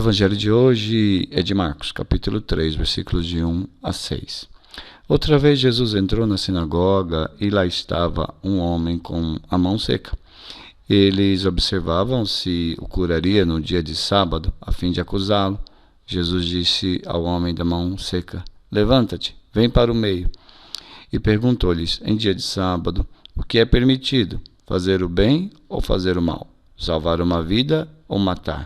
evangelho de hoje é de Marcos, capítulo 3, versículos de 1 a 6. Outra vez Jesus entrou na sinagoga e lá estava um homem com a mão seca. Eles observavam se o curaria no dia de sábado, a fim de acusá-lo. Jesus disse ao homem da mão seca: "Levanta-te, vem para o meio." E perguntou-lhes: em dia de sábado, o que é permitido? Fazer o bem ou fazer o mal? Salvar uma vida ou matar?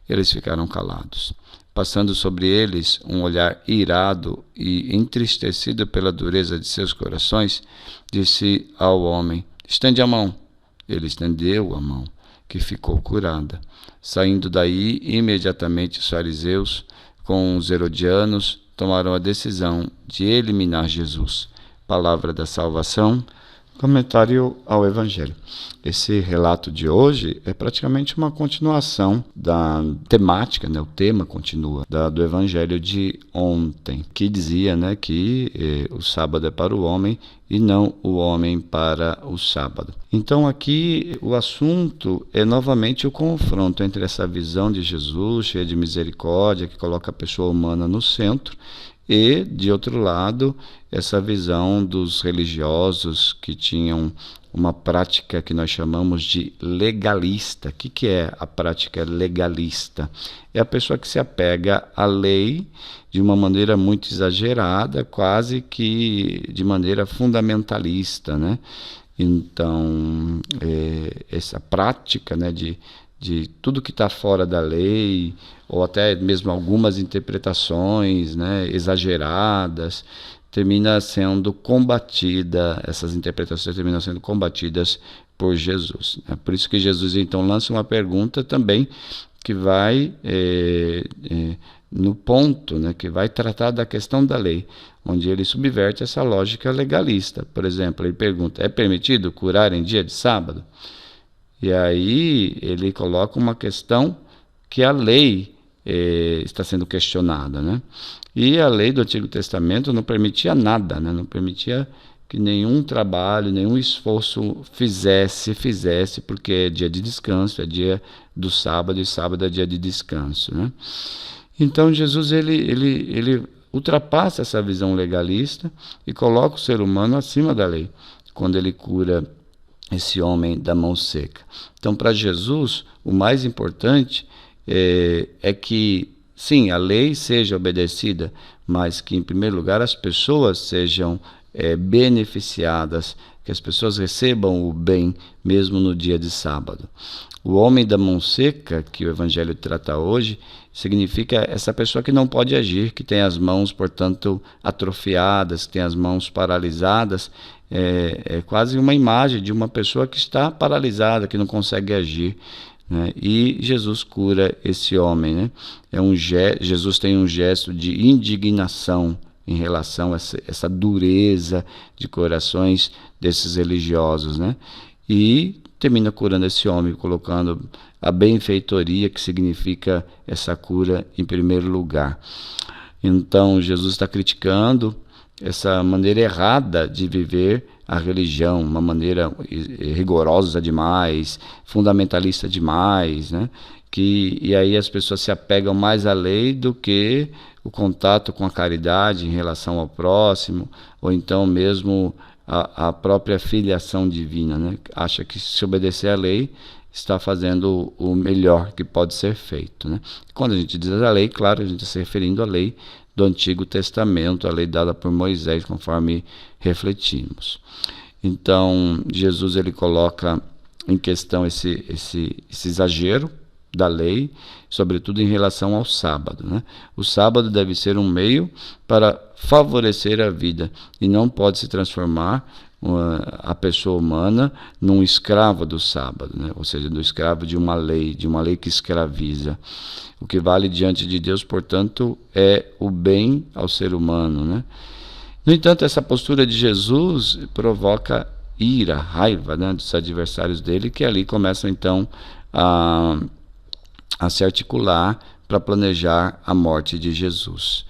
Eles ficaram calados. Passando sobre eles um olhar irado e entristecido pela dureza de seus corações, disse ao homem: "Estende a mão." Ele estendeu a mão, que ficou curada. Saindo daí, imediatamente os fariseus, com os herodianos, tomaram a decisão de eliminar Jesus. Palavra da salvação. Comentário ao Evangelho. Esse relato de hoje é praticamente uma continuação da temática, o tema continua, do Evangelho de ontem, que dizia que o sábado é para o homem e não o homem para o sábado. Então aqui o assunto é novamente o confronto entre essa visão de Jesus, cheia de misericórdia, que coloca a pessoa humana no centro, e, de outro lado, essa visão dos religiosos que tinham uma prática que nós chamamos de legalista. O que é a prática legalista? É a pessoa que se apega à lei de uma maneira muito exagerada, quase que de maneira fundamentalista, Então, essa prática, de tudo que está fora da lei, ou até mesmo algumas interpretações exageradas, termina sendo combatida, essas interpretações terminam sendo combatidas por Jesus. É por isso que Jesus então lança uma pergunta também que vai no ponto, que vai tratar da questão da lei, onde ele subverte essa lógica legalista. Por exemplo, ele pergunta: é permitido curar em dia de sábado? E aí ele coloca uma questão que a lei está sendo questionada, E a lei do Antigo Testamento não permitia nada, não permitia que nenhum trabalho, nenhum esforço fizesse, porque é dia de descanso, é dia do sábado, e sábado é dia de descanso, Então Jesus ele ultrapassa essa visão legalista e coloca o ser humano acima da lei, quando ele cura esse homem da mão seca. Então, para Jesus, o mais importante é que, sim, a lei seja obedecida, mas que, em primeiro lugar, as pessoas sejam beneficiadas, que as pessoas recebam o bem, mesmo no dia de sábado. O homem da mão seca, que o Evangelho trata hoje, significa essa pessoa que não pode agir, que tem as mãos, portanto, atrofiadas, que tem as mãos paralisadas. É quase uma imagem de uma pessoa que está paralisada, que não consegue agir, E Jesus cura esse homem, Jesus tem um gesto de indignação em relação a essa dureza de corações desses religiosos, E termina curando esse homem, colocando a benfeitoria, que significa essa cura, em primeiro lugar. Então Jesus está criticando essa maneira errada de viver a religião, uma maneira rigorosa demais, fundamentalista demais, E aí as pessoas se apegam mais à lei do que o contato com a caridade em relação ao próximo, ou então mesmo a própria filiação divina, Acha que se obedecer à lei está fazendo o melhor que pode ser feito, Quando a gente diz a lei, claro, a gente está se referindo à lei do Antigo Testamento, a lei dada por Moisés, conforme refletimos. Então, Jesus ele coloca em questão esse exagero da lei, sobretudo em relação ao sábado, O sábado deve ser um meio para favorecer a vida e não pode se transformar a pessoa humana num escravo do sábado, Ou seja, do escravo de uma lei que escraviza. O que vale diante de Deus, portanto, é o bem ao ser humano, No entanto, essa postura de Jesus provoca ira, raiva, dos adversários dele, que ali começam então a se articular para planejar a morte de Jesus.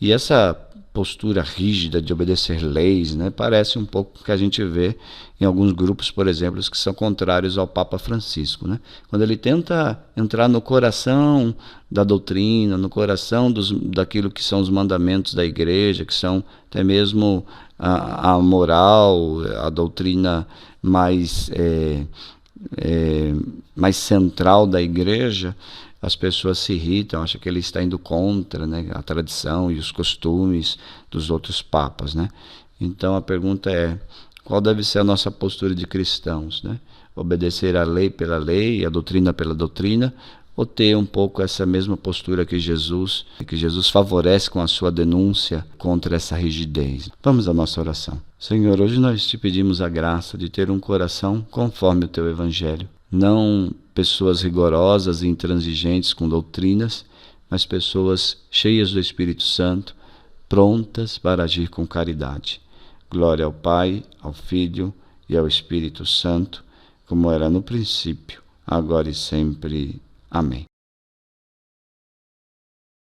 E essa postura rígida de obedecer leis, né? Parece um pouco o que a gente vê em alguns grupos, por exemplo, que são contrários ao Papa Francisco, né? Quando ele tenta entrar no coração da doutrina, no coração daquilo que são os mandamentos da igreja, que são até mesmo a moral, a doutrina mais central da igreja, as pessoas se irritam, acham que ele está indo contra, né, a tradição e os costumes dos outros papas, né? Então a pergunta é, qual deve ser a nossa postura de cristãos, né? Obedecer a lei pela lei, a doutrina pela doutrina, ou ter um pouco essa mesma postura que Jesus favorece com a sua denúncia contra essa rigidez. Vamos à nossa oração. Senhor, hoje nós te pedimos a graça de ter um coração conforme o teu evangelho. Não pessoas rigorosas e intransigentes com doutrinas, mas pessoas cheias do Espírito Santo, prontas para agir com caridade. Glória ao Pai, ao Filho e ao Espírito Santo, como era no princípio, agora e sempre. Amém.